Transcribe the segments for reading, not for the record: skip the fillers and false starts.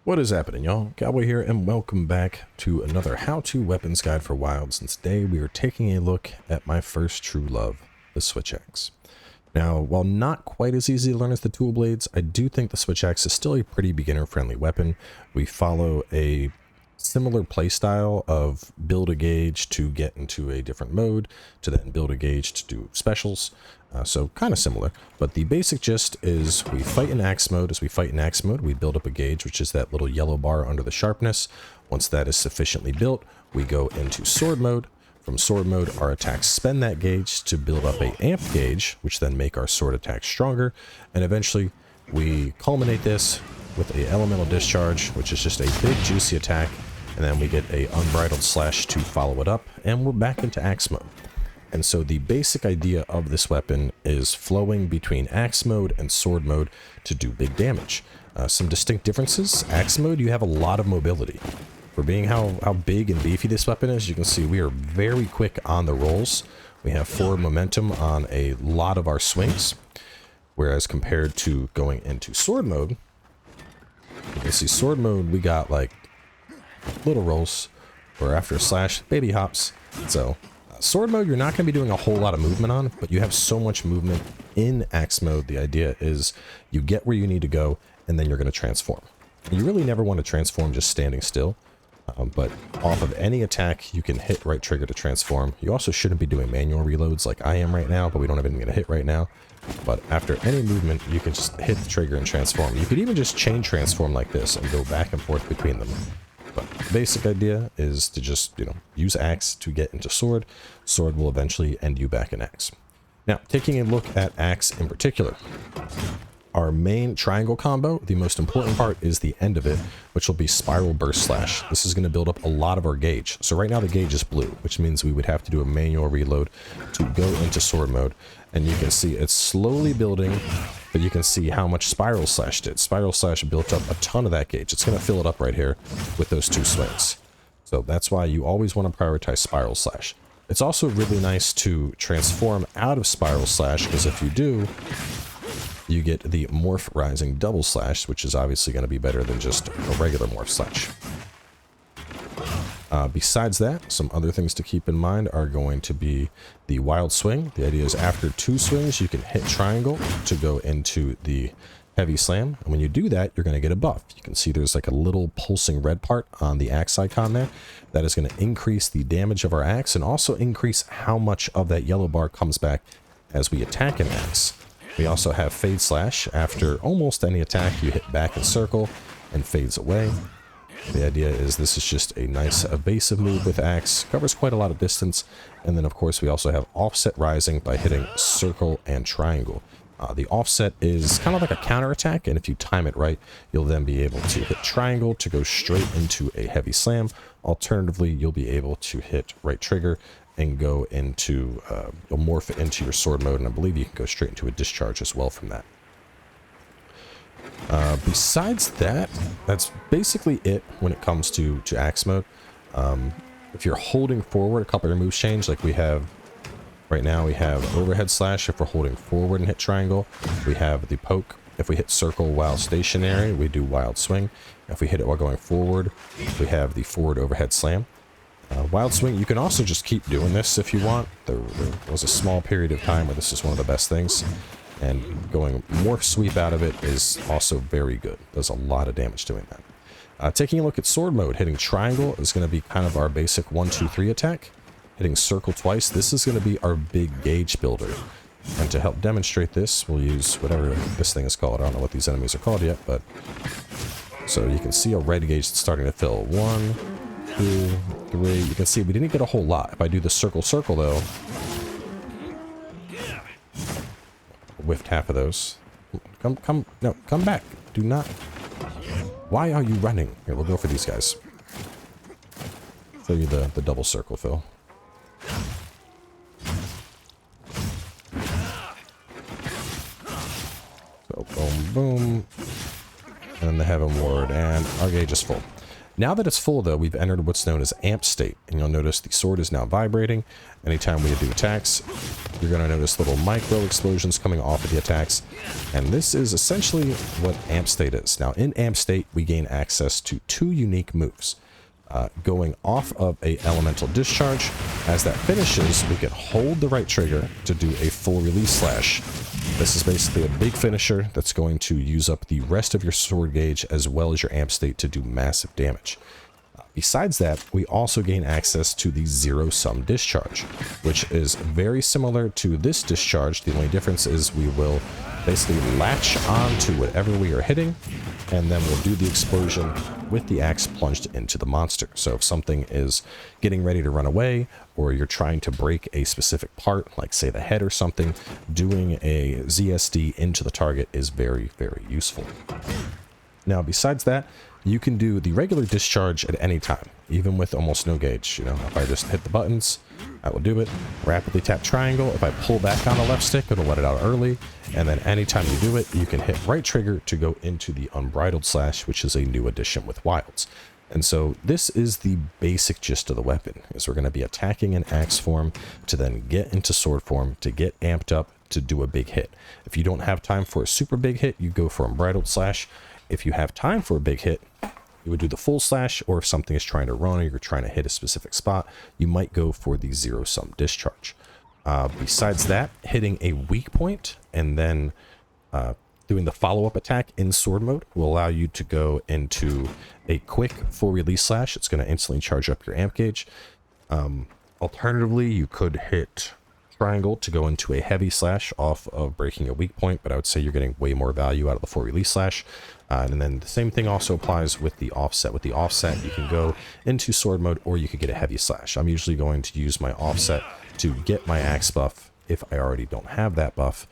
What is happening, y'all? Cowboy here, and welcome back to another how-to weapons guide for wilds. And today we are taking a look at my first true love, the switch axe. Now, while not quite as easy to learn as the tool blades, I do think the switch axe is still a pretty beginner-friendly weapon. We follow a similar playstyle of build a gauge to get into a different mode, to then build a gauge to do specials. So kind of similar, but the basic gist is we fight in axe mode. As we fight in axe mode, we build up a gauge, which is that little yellow bar under the sharpness. Once that is sufficiently built, we go into sword mode. From sword mode, our attacks spend that gauge to build up a amp gauge, which then make our sword attacks stronger. And eventually we culminate this with a elemental discharge, which is just a big juicy attack. And then we get a unbridled slash to follow it up, and we're back into axe mode. And so the basic idea of this weapon is flowing between axe mode and sword mode to do big damage. Some distinct differences. Axe mode, you have a lot of mobility. For being how big and beefy this weapon is, you can see we are very quick on the rolls. We have forward momentum on a lot of our swings. Whereas compared to going into sword mode, you can see sword mode, we got like little rolls, or after a slash, baby hops. So sword mode, you're not going to be doing a whole lot of movement on, but you have so much movement in axe mode. The idea is you get where you need to go, and then you're going to transform. You really never want to transform just standing still, but off of any attack, you can hit right trigger to transform. You also shouldn't be doing manual reloads like I am right now, but we don't have anything to hit right now. But after any movement, you can just hit the trigger and transform. You could even just chain transform like this and go back and forth between them. But the basic idea is to just, use axe to get into sword. Sword will eventually end you back in axe. Now, taking a look at axe in particular, our main triangle combo, the most important part is the end of it, which will be spiral burst slash. This is going to build up a lot of our gauge. So right now the gauge is blue, which means we would have to do a manual reload to go into sword mode. And you can see it's slowly building, but you can see how much spiral slash did. Spiral slash built up a ton of that gauge. It's going to fill it up right here with those two swings. So that's why you always want to prioritize spiral slash. It's also really nice to transform out of spiral slash, because if you do, you get the morph rising double slash, which is obviously going to be better than just a regular morph slash. Besides that, some other things to keep in mind are going to be the wild swing. The idea is after two swings, you can hit triangle to go into the heavy slam. And when you do that, you're going to get a buff. You can see there's like a little pulsing red part on the axe icon there. That is going to increase the damage of our axe and also increase how much of that yellow bar comes back as we attack an axe. We also have fade slash. After almost any attack, you hit back and circle and fades away. The idea is this is just a nice evasive move with axe, covers quite a lot of distance, and then of course we also have offset rising by hitting circle and triangle. The offset is kind of like a counter attack, and if you time it right, you'll then be able to hit triangle to go straight into a heavy slam. Alternatively, you'll be able to hit right trigger and go into, you'll morph it into your sword mode, and I believe you can go straight into a discharge as well from that. Besides that, that's basically it when it comes to axe mode. If you're holding forward, a couple of your moves change. Like we have, right now we have overhead slash if we're holding forward and hit triangle. We have the poke. If we hit circle while stationary, we do wild swing. If we hit it while going forward, we have the forward overhead slam. Wild swing, you can also just keep doing this if you want. There was a small period of time where this is one of the best things. And going morph sweep out of it is also very good. Does a lot of damage doing that. Taking a look at sword mode, hitting triangle is going to be kind of our basic 1, 2, 3 attack. Hitting circle twice, this is going to be our big gauge builder. And to help demonstrate this, we'll use whatever this thing is called. I don't know what these enemies are called yet, but... So you can see a red gauge that's starting to fill. 1, 2, 3. You can see we didn't get a whole lot. If I do the circle though, whiffed half of those. Come back. Do not. Why are you running? Here, we'll go for these guys. Show you the double circle fill. So boom, boom. And then the heaven ward, and our gauge is full. Now that it's full though, we've entered what's known as amp state, and you'll notice the sword is now vibrating. Anytime we do attacks, you're going to notice little micro explosions coming off of the attacks, and this is essentially what amp state is. Now in amp state, we gain access to 2 unique moves. Going off of a elemental discharge. As that finishes, we can hold the right trigger to do a full release slash. This is basically a big finisher that's going to use up the rest of your sword gauge as well as your amp state to do massive damage. Besides that, we also gain access to the zero-sum discharge, which is very similar to this discharge. The only difference is we will basically latch on to whatever we are hitting, and then we'll do the explosion with the axe plunged into the monster. So if something is getting ready to run away, or you're trying to break a specific part, like say the head or something, doing a ZSD into the target is very, very useful. Now, besides that, you can do the regular discharge at any time, even with almost no gauge. You know, if I just hit the buttons, I will do it. Rapidly tap triangle. If I pull back on the left stick, it'll let it out early. And then anytime you do it, you can hit right trigger to go into the unbridled slash, which is a new addition with wilds. And so this is the basic gist of the weapon, is we're going to be attacking in axe form to then get into sword form, to get amped up, to do a big hit. If you don't have time for a super big hit, you go for unbridled slash. If you have time for a big hit, you would do the full slash, or if something is trying to run or you're trying to hit a specific spot, you might go for the zero-sum discharge. Besides that, hitting a weak point and then doing the follow-up attack in sword mode will allow you to go into a quick full release slash. It's going to instantly charge up your amp gauge. Alternatively, you could hit triangle to go into a heavy slash off of breaking a weak point, but I would say you're getting way more value out of the full release slash. And then the same thing also applies with the offset. With the offset, you can go into sword mode, or you could get a heavy slash. I'm usually going to use my offset to get my axe buff if I already don't have that buff.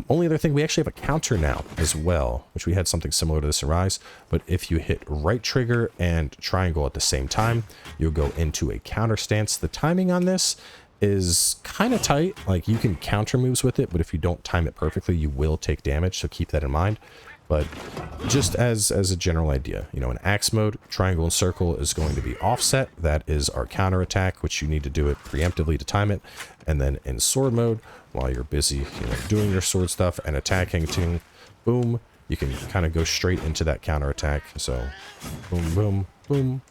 Only other thing, we actually have a counter now as well, which we had something similar to this in Rise, but if you hit right trigger and triangle at the same time, you'll go into a counter stance. The timing on this is kind of tight. Like, you can counter moves with it, but if you don't time it perfectly, you will take damage, so keep that in mind. But just as a general idea, you know, in axe mode, triangle and circle is going to be offset. That is our counter attack, which you need to do it preemptively to time it. And then in sword mode, while you're busy, you know, doing your sword stuff and attacking, to boom, you can kind of go straight into that counter attack. So boom, boom, boom.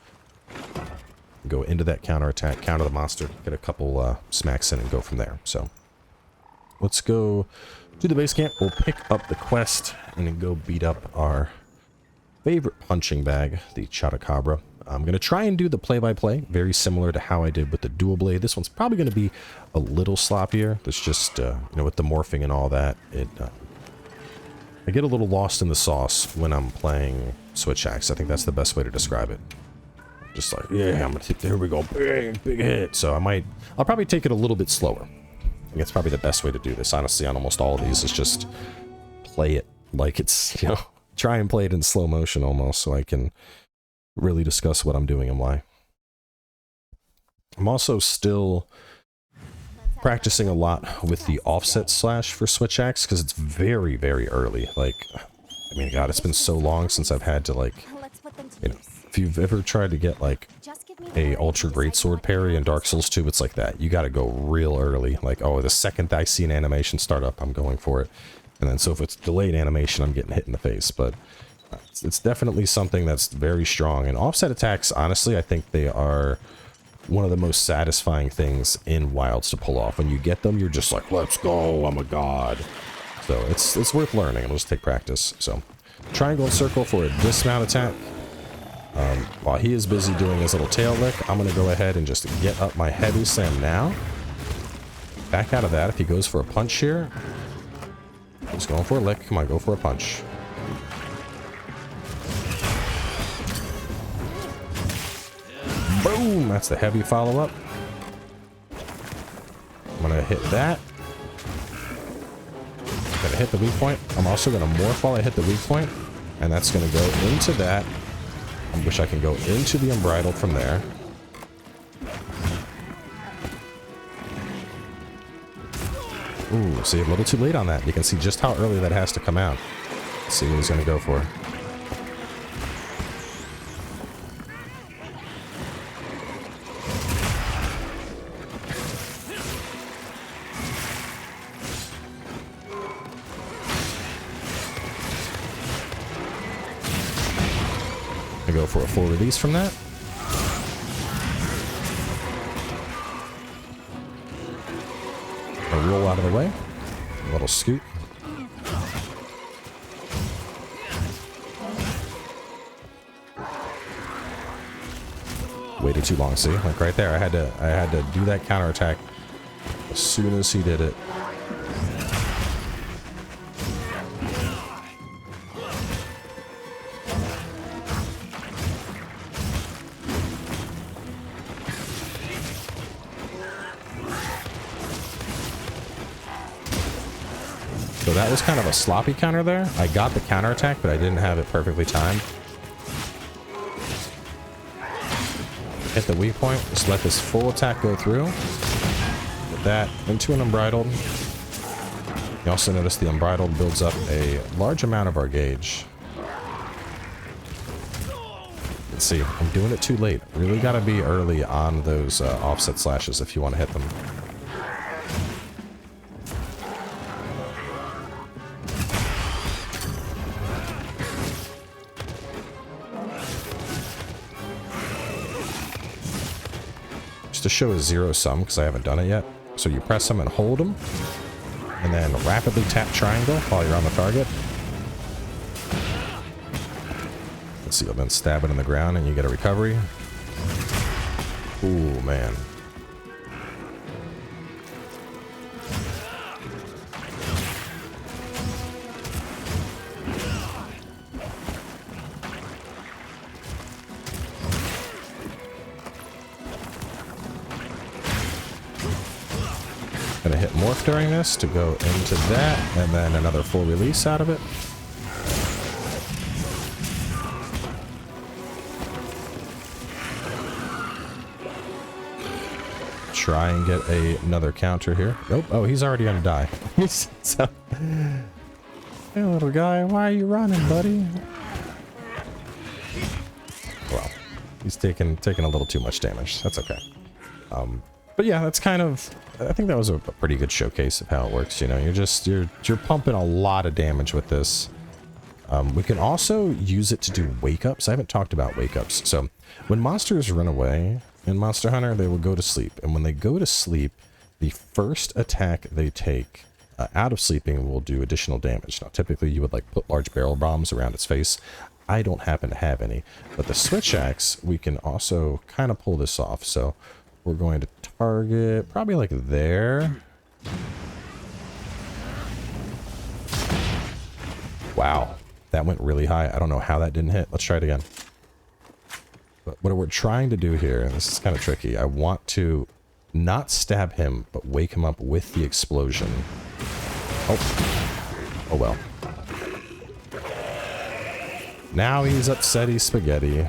Go into that counter attack, counter the monster, get a couple smacks in and go from there. So let's go to the base camp. We'll pick up the quest and then go beat up our favorite punching bag, the Chotacabra. I'm going to try and do the play-by-play, very similar to how I did with the dual blade. This one's probably going to be a little sloppier. There's just, you know, with the morphing and all that, I get a little lost in the sauce when I'm playing Switch Axe. I think that's the best way to describe it. Just like, yeah, I'm going to hit, there we go, big hit. So I'll probably take it a little bit slower. I think it's probably the best way to do this, honestly, on almost all of these, is just play it like it's, you know, try and play it in slow motion almost, so I can really discuss what I'm doing and why. I'm also still practicing a lot with the offset slash for Switch Axe, because it's very, very early. Like, I mean, God, it's been so long since I've had to, like, you know, if you've ever tried to get, like, a ultra greatsword parry in Dark Souls 2, it's like that. You got to go real early. Like, oh, the second I see an animation start up, I'm going for it. And then, so if it's delayed animation, I'm getting hit in the face. But it's definitely something that's very strong. And offset attacks, honestly, I think they are one of the most satisfying things in Wilds to pull off. When you get them, you're just like, let's go, I'm a god. So it's worth learning. It'll just take practice. So triangle and circle for a dismount attack. While he is busy doing his little tail lick, I'm going to go ahead and just get up my heavy slam now. Back out of that. If he goes for a punch here, he's going for a lick. Come on, go for a punch. Boom! That's the heavy follow-up. I'm going to hit that. I'm going to hit the weak point. I'm also going to morph while I hit the weak point, and that's going to go into that. I wish I can go into the unbridled from there. Ooh, see, a little too late on that. You can see just how early that has to come out. Let's see what he's going to go for. I go for a full release from that. I roll out of the way. A little scoot. Waited too long, see? Like right there, I had to do that counterattack as soon as he did it. So that was kind of a sloppy counter there. I got the counterattack, but I didn't have it perfectly timed. Hit the weak point, just let this full attack go through. Get that into an unbridled. You also notice the unbridled builds up a large amount of our gauge. Let's see, I'm doing it too late. Really gotta be early on those offset slashes if you want to hit them. To show a zero sum because I haven't done it yet. So you press them and hold them, and then rapidly tap triangle while you're on the target. Let's see, you'll then stab it in the ground and you get a recovery. Ooh, man. Gonna hit morph during this to go into that, and then another full release out of it. Try and get another counter here. Nope. Oh, he's already gonna die. So, hey, little guy, why are you running, buddy? Well, he's taking a little too much damage. That's okay. But yeah, that's kind of, I think that was a pretty good showcase of how it works. You know, you're pumping a lot of damage with this. We can also use it to do wake ups. I haven't talked about wake ups. So when monsters run away in Monster Hunter, they will go to sleep. And when they go to sleep, the first attack they take out of sleeping will do additional damage. Now, typically you would like put large barrel bombs around its face. I don't happen to have any, but the switch axe, we can also kind of pull this off. So we're going to target probably like there. Wow, that went really high. I don't know how that didn't hit. Let's try it again. But what we're trying to do here, and this is kind of tricky, I want to not stab him, but wake him up with the explosion. Oh well. Now he's upsetty spaghetti.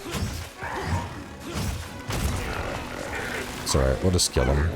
It's alright, we'll just kill him.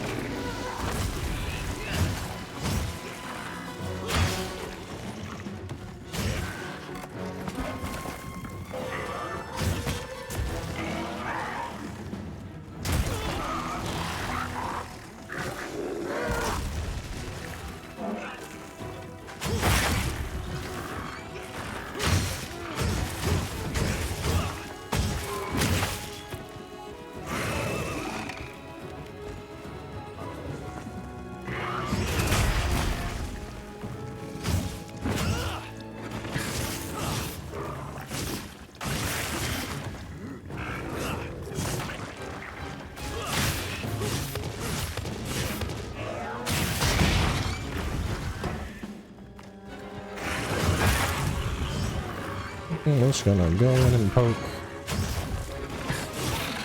I'm just gonna go in and poke.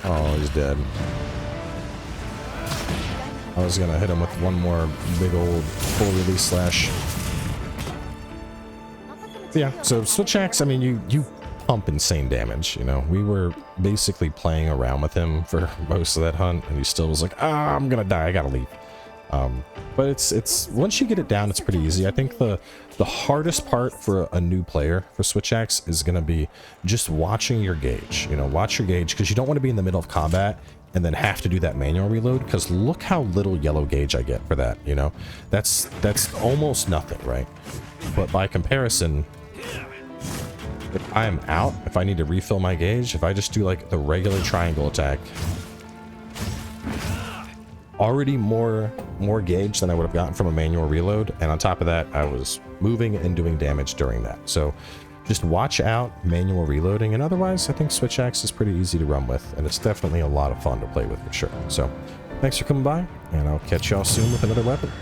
Oh, he's dead. I was gonna hit him with one more big old full release slash. Yeah, so switch axe, I mean, you pump insane damage, you know. We were basically playing around with him for most of that hunt, and he still was like, ah, I'm gonna die, I gotta leave. But it's once you get it down, it's pretty easy. I think the hardest part for a new player for switch axe is gonna be just watching your gauge. You know, watch your gauge, because you don't want to be in the middle of combat and then have to do that manual reload, because look how little yellow gauge I get for that. You know, that's almost nothing, right? But by comparison, if I am out, if I need to refill my gauge, if I just do like the regular triangle attack, already more gauge than I would have gotten from a manual reload, and on top of that I was moving and doing damage during that. So just watch out manual reloading, and otherwise I think switch axe is pretty easy to run with, and it's definitely a lot of fun to play with for sure. So thanks for coming by, and I'll catch y'all soon with another weapon.